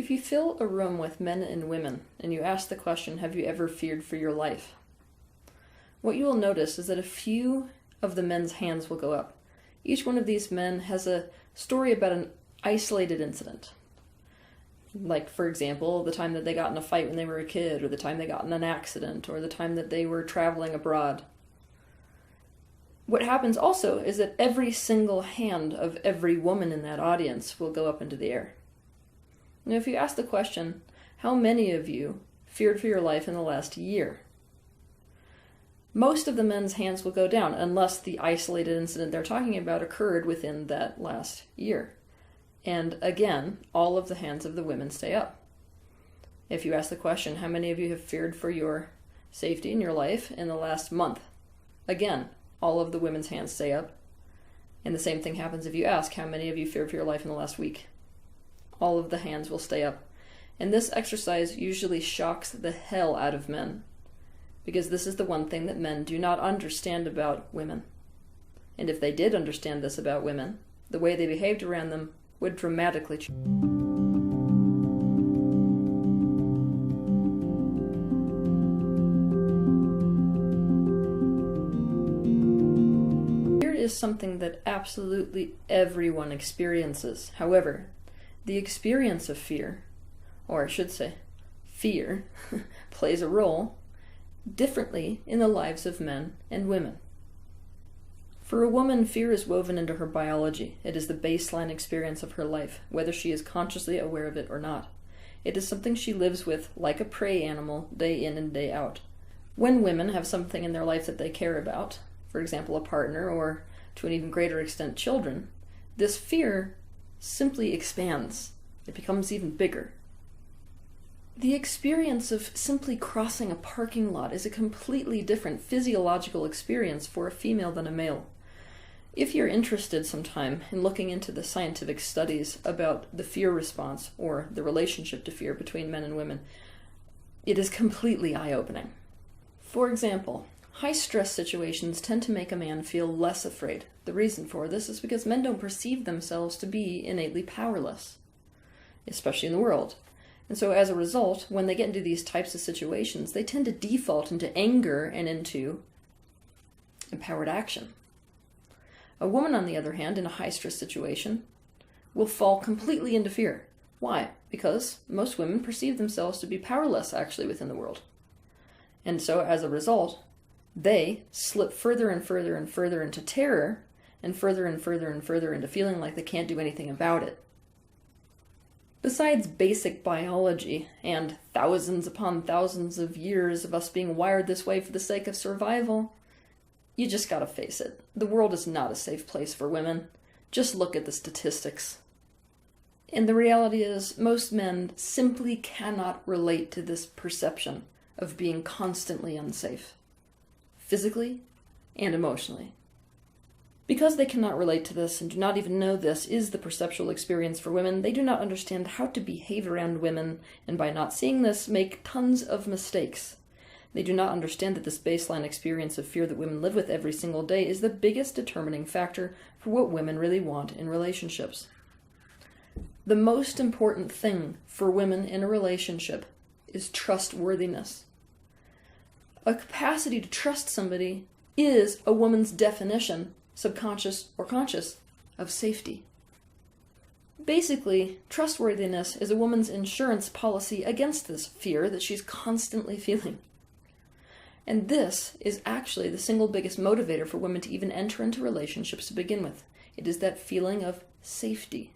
If you fill a room with men and women, and you ask the question, have you ever feared for your life? What you will notice is that a few of the men's hands will go up. Each one of these men has a story about an isolated incident. Like, for example, the time that they got in a fight when they were a kid, or the time they got in an accident, or the time that they were traveling abroad. What happens also is that every single hand of every woman in that audience will go up into the air. Now, if you ask the question, how many of you feared for your life in the last year? Most of the men's hands will go down unless the isolated incident they're talking about occurred within that last year. And again, all of the hands of the women stay up. If you ask the question, how many of you have feared for your safety in your life in the last month? Again, all of the women's hands stay up. And the same thing happens if you ask, how many of you feared for your life in the last week? All of the hands will stay up. And this exercise usually shocks the hell out of men, because this is the one thing that men do not understand about women. And if they did understand this about women, the way they behaved around them would dramatically change. Fear is something that absolutely everyone experiences. However, the experience of fear, or I should say, fear, plays a role differently in the lives of men and women. For a woman, fear is woven into her biology. It is the baseline experience of her life, whether she is consciously aware of it or not. It is something she lives with like a prey animal, day in and day out. When women have something in their life that they care about, for example, a partner, or to an even greater extent, children, this fear simply expands. It becomes even bigger. The experience of simply crossing a parking lot is a completely different physiological experience for a female than a male. If you're interested sometime in looking into the scientific studies about the fear response, or the relationship to fear between men and women, it is completely eye-opening. For example, high-stress situations tend to make a man feel less afraid. The reason for this is because men don't perceive themselves to be innately powerless, especially in the world. And so as a result, when they get into these types of situations, they tend to default into anger and into empowered action. A woman, on the other hand, in a high-stress situation, will fall completely into fear. Why? Because most women perceive themselves to be powerless, actually, within the world. And so, as a result, they slip further and further and further into terror, and further and further and further into feeling like they can't do anything about it. Besides basic biology, and thousands upon thousands of years of us being wired this way for the sake of survival, you just gotta face it. The world is not a safe place for women. Just look at the statistics. And the reality is, most men simply cannot relate to this perception of being constantly unsafe, physically and emotionally. Because they cannot relate to this and do not even know this is the perceptual experience for women, they do not understand how to behave around women, and by not seeing this, make tons of mistakes. They do not understand that this baseline experience of fear that women live with every single day is the biggest determining factor for what women really want in relationships. The most important thing for women in a relationship is trustworthiness. A capacity to trust somebody is a woman's definition, subconscious or conscious, of safety. Basically, trustworthiness is a woman's insurance policy against this fear that she's constantly feeling. And this is actually the single biggest motivator for women to even enter into relationships to begin with. It is that feeling of safety.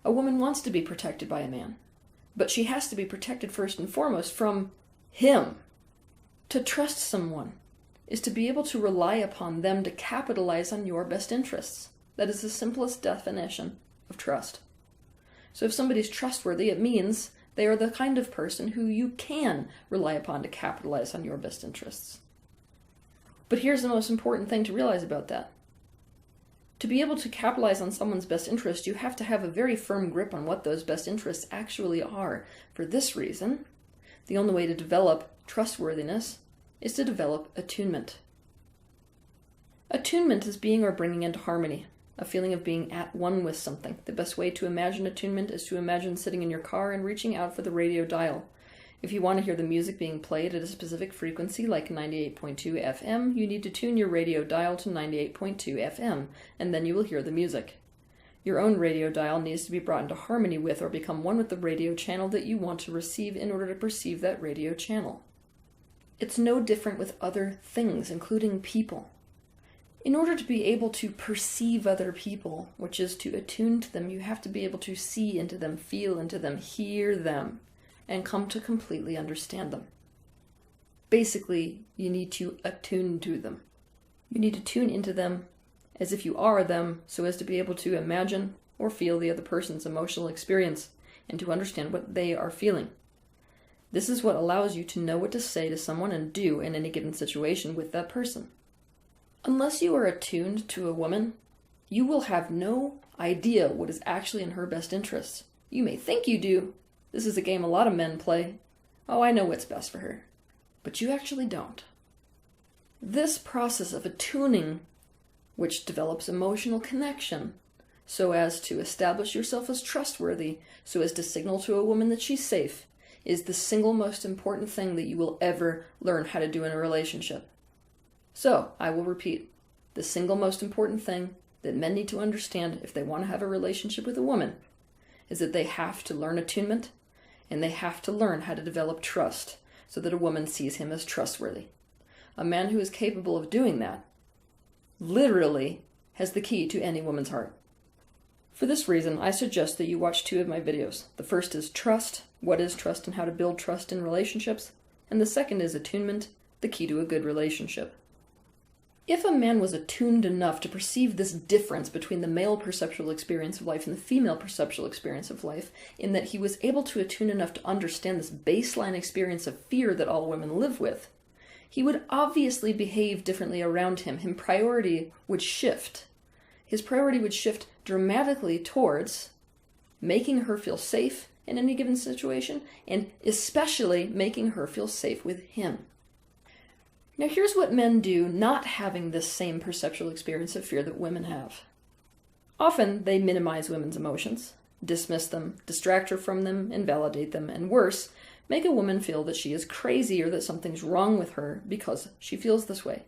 A woman wants to be protected by a man, but she has to be protected first and foremost from him. To trust someone is to be able to rely upon them to capitalize on your best interests. That is the simplest definition of trust. So if somebody's trustworthy, it means they are the kind of person who you can rely upon to capitalize on your best interests. But here's the most important thing to realize about that. To be able to capitalize on someone's best interest, you have to have a very firm grip on what those best interests actually are. For this reason, the only way to develop trustworthiness is to develop attunement. Attunement is being or bringing into harmony. a feeling of being at one with something. The best way to imagine attunement is to imagine sitting in your car and reaching out for the radio dial. If you want to hear the music being played at a specific frequency, like 98.2 FM, you need to tune your radio dial to 98.2 FM, and then you will hear the music. Your own radio dial needs to be brought into harmony with or become one with the radio channel that you want to receive in order to perceive that radio channel. It's no different with other things, including people. In order to be able to perceive other people, which is to attune to them, you have to be able to see into them, feel into them, hear them, and come to completely understand them. Basically, you need to attune to them. You need to tune into them as if you are them, so as to be able to imagine or feel the other person's emotional experience and to understand what they are feeling. This is what allows you to know what to say to someone and do in any given situation with that person. Unless you are attuned to a woman, you will have no idea what is actually in her best interests. You may think you do. This is a game a lot of men play. Oh, I know what's best for her. But you actually don't. This process of attuning, which develops emotional connection, so as to establish yourself as trustworthy, so as to signal to a woman that she's safe, is the single most important thing that you will ever learn how to do in a relationship. So, I will repeat, the single most important thing that men need to understand if they want to have a relationship with a woman is that they have to learn attunement, and they have to learn how to develop trust so that a woman sees him as trustworthy. A man who is capable of doing that literally has the key to any woman's heart. For this reason, I suggest that you watch 2 of my videos. The first is Trust, what is trust and how to build trust in relationships, and the second is Attunement, the key to a good relationship. If a man was attuned enough to perceive this difference between the male perceptual experience of life and the female perceptual experience of life, in that he was able to attune enough to understand this baseline experience of fear that all women live with, he would obviously behave differently around him. His priority would shift. His priority would shift dramatically towards making her feel safe in any given situation, and especially making her feel safe with him. Now here's what men do not having this same perceptual experience of fear that women have. Often they minimize women's emotions, dismiss them, distract her from them, invalidate them, and worse, make a woman feel that she is crazy or that something's wrong with her because she feels this way.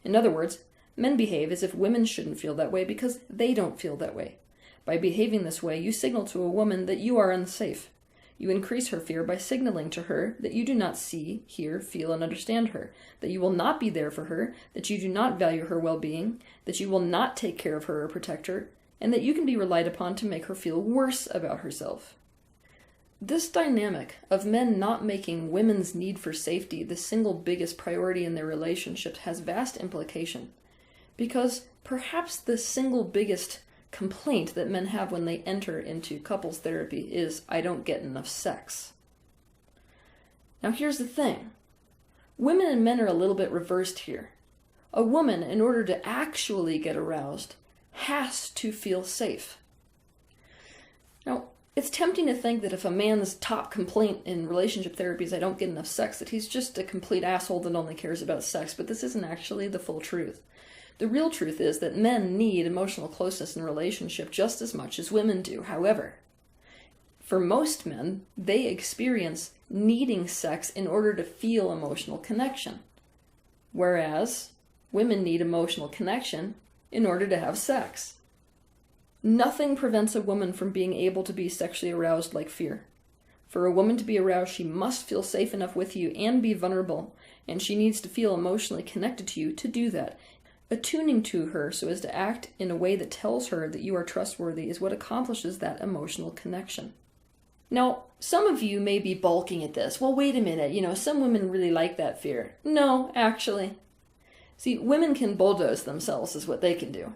In other words, men behave as if women shouldn't feel that way because they don't feel that way. By behaving this way, you signal to a woman that you are unsafe. You increase her fear by signaling to her that you do not see, hear, feel, and understand her, that you will not be there for her, that you do not value her well-being, that you will not take care of her or protect her, and that you can be relied upon to make her feel worse about herself. This dynamic of men not making women's need for safety the single biggest priority in their relationships has vast implication, because perhaps the single biggest complaint that men have when they enter into couples therapy is, I don't get enough sex. Now here's the thing. Women and men are a little bit reversed here. A woman, in order to actually get aroused, has to feel safe. Now, it's tempting to think that if a man's top complaint in relationship therapy is I don't get enough sex, that he's just a complete asshole that only cares about sex, but this isn't actually the full truth. The real truth is that men need emotional closeness in a relationship just as much as women do. However, for most men, they experience needing sex in order to feel emotional connection, whereas women need emotional connection in order to have sex. Nothing prevents a woman from being able to be sexually aroused like fear. For a woman to be aroused, she must feel safe enough with you and be vulnerable, and she needs to feel emotionally connected to you to do that. Attuning to her so as to act in a way that tells her that you are trustworthy is what accomplishes that emotional connection. Now, some of you may be balking at this. Well, wait a minute, some women really like that fear. No, actually. See, women can bulldoze themselves is what they can do.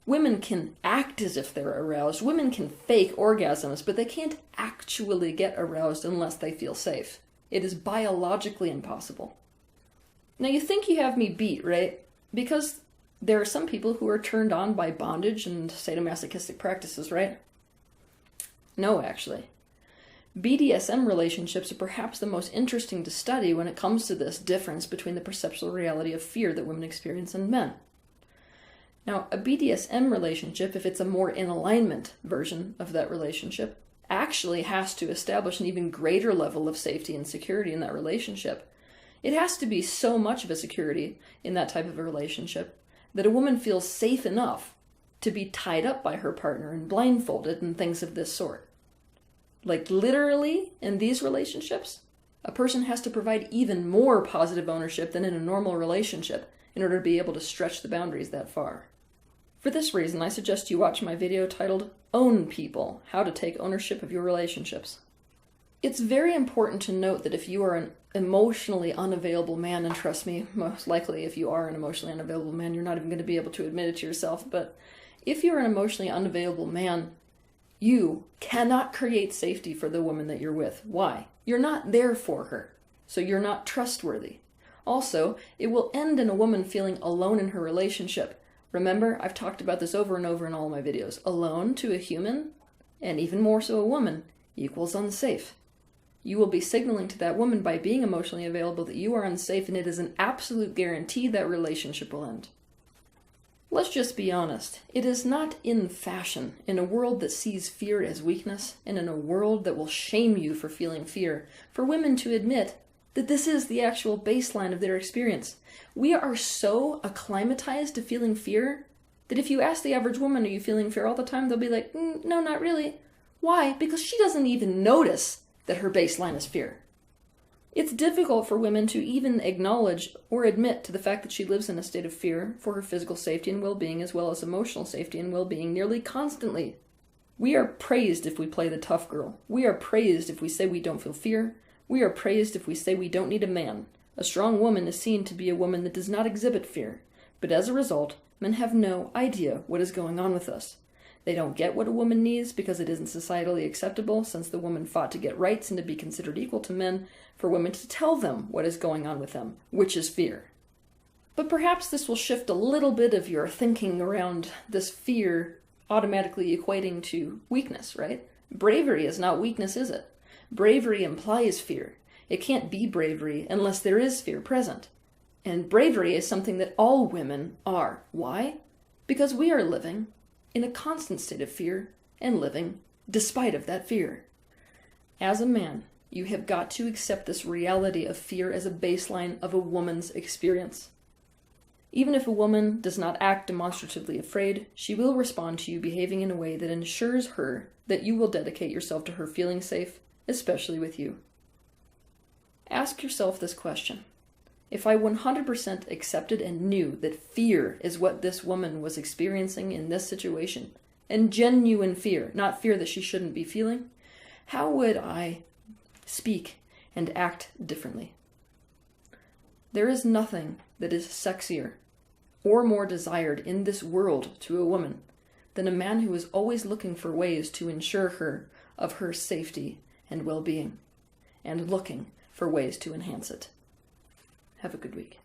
Women can act as if they're aroused. Women can fake orgasms, but they can't actually get aroused unless they feel safe. It is biologically impossible. Now, you think you have me beat, right? Because there are some people who are turned on by bondage and sadomasochistic practices, right? No, actually. BDSM relationships are perhaps the most interesting to study when it comes to this difference between the perceptual reality of fear that women experience in men. Now, a BDSM relationship, if it's a more in alignment version of that relationship, actually has to establish an even greater level of safety and security in that relationship. It has to be so much of a security in that type of a relationship that a woman feels safe enough to be tied up by her partner and blindfolded and things of this sort. Like literally, in these relationships, a person has to provide even more positive ownership than in a normal relationship in order to be able to stretch the boundaries that far. For this reason, I suggest you watch my video titled Own People: How to Take Ownership of Your Relationships. It's very important to note that if you are an emotionally unavailable man, and trust me, most likely if you are an emotionally unavailable man, you're not even going to be able to admit it to yourself, but if you're an emotionally unavailable man, you cannot create safety for the woman that you're with. Why? You're not there for her, so you're not trustworthy. Also, it will end in a woman feeling alone in her relationship. Remember, I've talked about this over and over in all of my videos. Alone to a human, and even more so a woman, equals unsafe. You will be signaling to that woman by being emotionally available that you are unsafe, and it is an absolute guarantee that relationship will end. Let's just be honest. It is not in fashion, in a world that sees fear as weakness, and in a world that will shame you for feeling fear, for women to admit that this is the actual baseline of their experience. We are so acclimatized to feeling fear that if you ask the average woman, are you feeling fear all the time? They'll be like, no, not really. Why? Because she doesn't even notice that her baseline is fear. It's difficult for women to even acknowledge or admit to the fact that she lives in a state of fear for her physical safety and well-being, as well as emotional safety and well-being, nearly constantly. We are praised if we play the tough girl. We are praised if we say we don't feel fear. We are praised if we say we don't need a man. A strong woman is seen to be a woman that does not exhibit fear, but as a result, men have no idea what is going on with us. They don't get what a woman needs because it isn't societally acceptable, since the woman fought to get rights and to be considered equal to men, for women to tell them what is going on with them, which is fear. But perhaps this will shift a little bit of your thinking around this fear automatically equating to weakness, right? Bravery is not weakness, is it? Bravery implies fear. It can't be bravery unless there is fear present. And bravery is something that all women are. Why? Because we are living in a constant state of fear and living despite of that fear. As a man, you have got to accept this reality of fear as a baseline of a woman's experience. Even if a woman does not act demonstratively afraid, she will respond to you behaving in a way that ensures her that you will dedicate yourself to her feeling safe, especially with you. Ask yourself this question. If I 100% accepted and knew that fear is what this woman was experiencing in this situation, and genuine fear, not fear that she shouldn't be feeling, how would I speak and act differently? There is nothing that is sexier or more desired in this world to a woman than a man who is always looking for ways to ensure her of her safety and well-being, and looking for ways to enhance it. Have a good week.